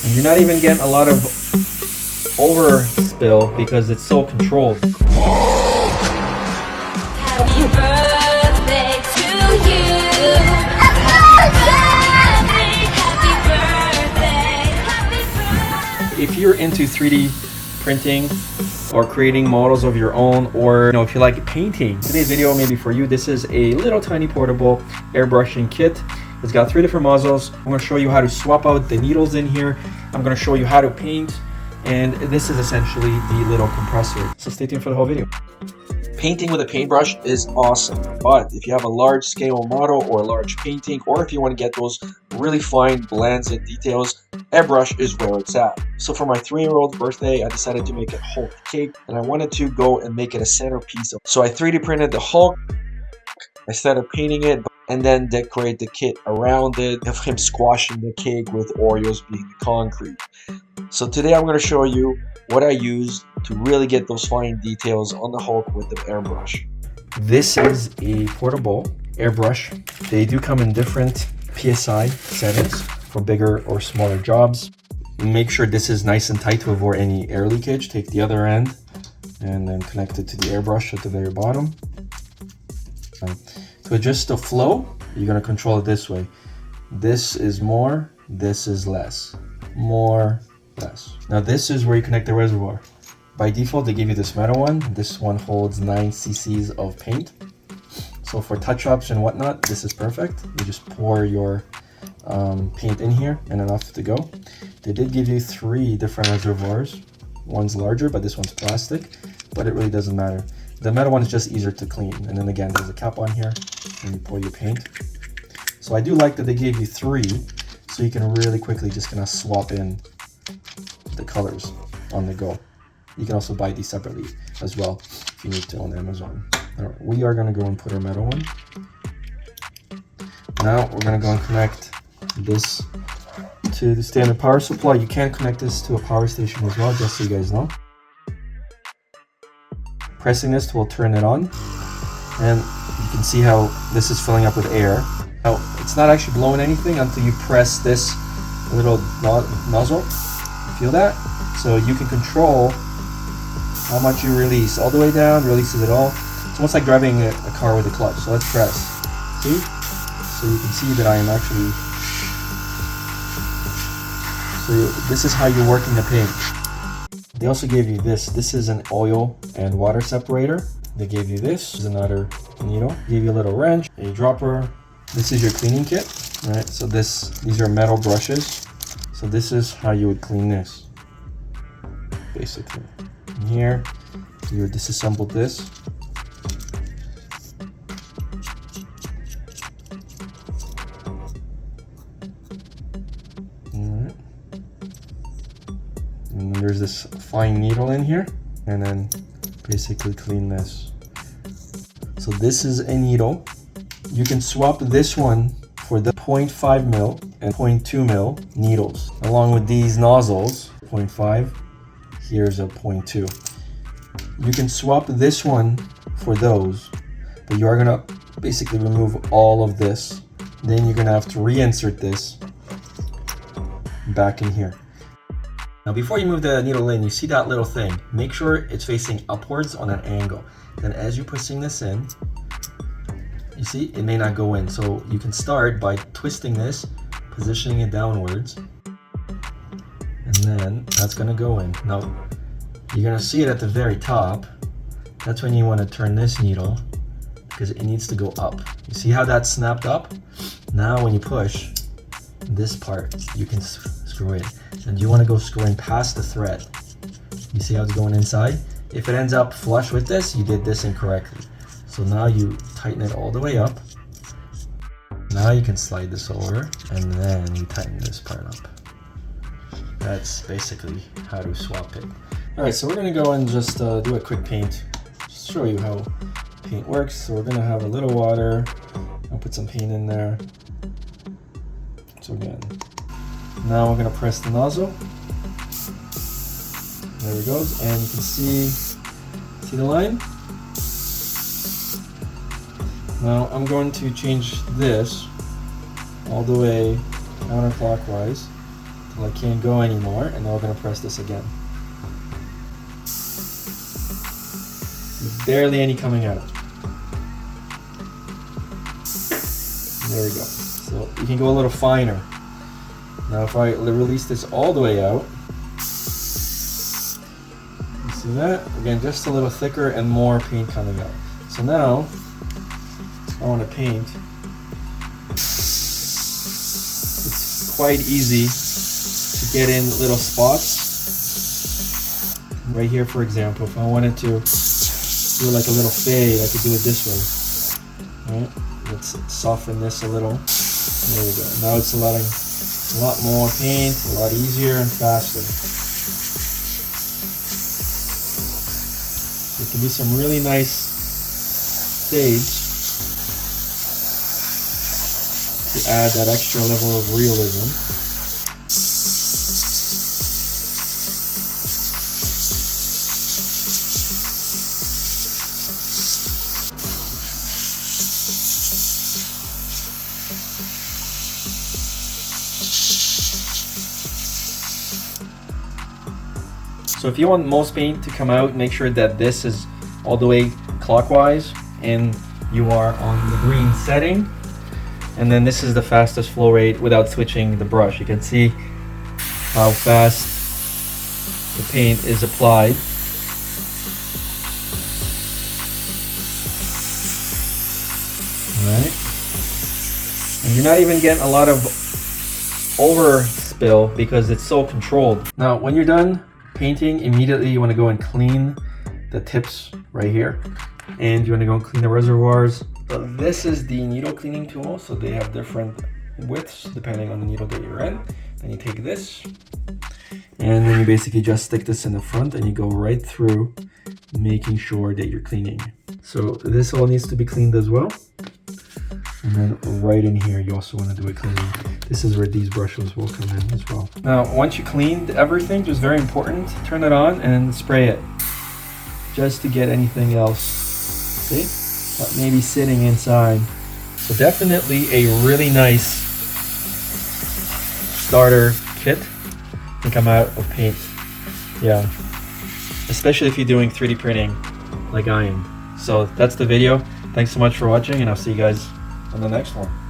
And you're not even getting a lot of overspill because it's so controlled. Happy birthday to you. Happy birthday. If you're into 3D printing or creating models of your own, or if you like painting, today's video may be for you. This is a little tiny portable airbrushing kit. It's got 3 different muzzles. I'm going to show you how to swap out the needles in here. I'm going to show you how to paint, and this is essentially the little compressor. So stay tuned for the whole video. Painting with a paintbrush is awesome, but if you have a large scale model or a large painting, or if you want to get those really fine blends and details, airbrush is where it's at. So for my 3-year-old birthday, I decided to make a Hulk cake, and I wanted to go and make it a centerpiece. So I 3D printed the Hulk, I started painting it, and then decorate the kit around it, of him squashing the cake with Oreos being the concrete. So today I'm going to show you what I used to really get those fine details on the Hulk with the airbrush. This is a portable airbrush. They do come in different PSI settings for bigger or smaller jobs. Make sure this is nice and tight to avoid any air leakage. Take the other end and then connect it to the airbrush at the very bottom. To adjust the flow, you're going to control it this way. This is more, this is less. More, less. Now this is where you connect the reservoir. By default, they give you this metal one. This one holds 9 cc's of paint. So for touch-ups and whatnot, this is perfect. You just pour your paint in here and enough to go. They did give you 3 different reservoirs. One's larger, but this one's plastic, but it really doesn't matter. The metal one is just easier to clean. And then again, there's a cap on here and you pour your paint. So I do like that they gave you 3, so you can really quickly just kind of swap in the colors on the go. You can also buy these separately as well if you need to on Amazon. All right, we are going to go and put our metal one. Now we're going to go and connect this to the standard power supply. You can connect this to a power station as well, just so you guys know. Pressing this will turn it on, and you can see how this is filling up with air. Now it's not actually blowing anything until you press this little nozzle. Feel that? So you can control how much you release. All the way down, releases it all. It's almost like driving a car with a clutch. So let's press. See? So you can see that I am actually... So this is how you're working the paint. They also gave you this. This is an oil and water separator. They gave you this. This is another needle. Gave you a little wrench, a dropper. This is your cleaning kit, right? So these are metal brushes. So this is how you would clean this, basically. In here, you would disassemble this. Alright. And then there's this fine needle in here, and then basically clean this. So this is a needle. You can swap this one for the 0.5 mil and 0.2 mil needles, along with these nozzles. 0.5, here's a 0.2. You can swap this one for those, but you are gonna basically remove all of this. Then you're gonna have to reinsert this back in here. Now before you move the needle in, you see that little thing. Make sure it's facing upwards on an angle. Then as you're pushing this in, you see it may not go in. So you can start by twisting this, positioning it downwards, and then that's gonna go in. Now you're gonna see it at the very top. That's when you want to turn this needle, because it needs to go up. You see how that snapped up? Now when you push this part, you can screw in. And you want to go screwing past the thread. You see how it's going inside? If it ends up flush with this, you did this incorrectly. So now you tighten it all the way up. Now you can slide this over, and then you tighten this part up. That's basically how to swap it. Alright, so we're going to go and just do a quick paint. Just show you how paint works. So we're going to have a little water. I'll put some paint in there. So again, now we're going to press the nozzle. There it goes, and you can see the line? Now I'm going to change this all the way counterclockwise till I can't go anymore, and now we're gonna press this again. There's barely any coming out. There we go. So you can go a little finer. Now if I release this all the way out, you see that? Again, just a little thicker and more paint coming out. So now, I want to paint. It's quite easy to get in little spots. Right here, for example, if I wanted to do like a little fade, I could do it this way. Right? Let's soften this a little. There we go. Now it's a lot more paint, a lot easier and faster. So it can be some really nice shades to add that extra level of realism. So if you want most paint to come out, make sure that this is all the way clockwise and you are on the green setting. And then this is the fastest flow rate without switching the brush. You can see how fast the paint is applied. Alright. And you're not even getting a lot of overspill because it's so controlled. Now when you're done painting, immediately you want to go and clean the tips right here, and you want to go and clean the reservoirs. So this is the needle cleaning tool, so they have different widths depending on the needle that you're in. Then you take this and then you basically just stick this in the front and you go right through, making sure that you're cleaning. So this all needs to be cleaned as well. And then right in here, you also want to do a cleaning. This is where these brushes will come in as well. Now, once you cleaned everything, just very important, turn it on and spray it. Just to get anything else, see? That may be sitting inside. So definitely a really nice starter kit can come out of paint. Yeah, especially if you're doing 3D printing like I am. So that's the video. Thanks so much for watching, and I'll see you guys on the next one.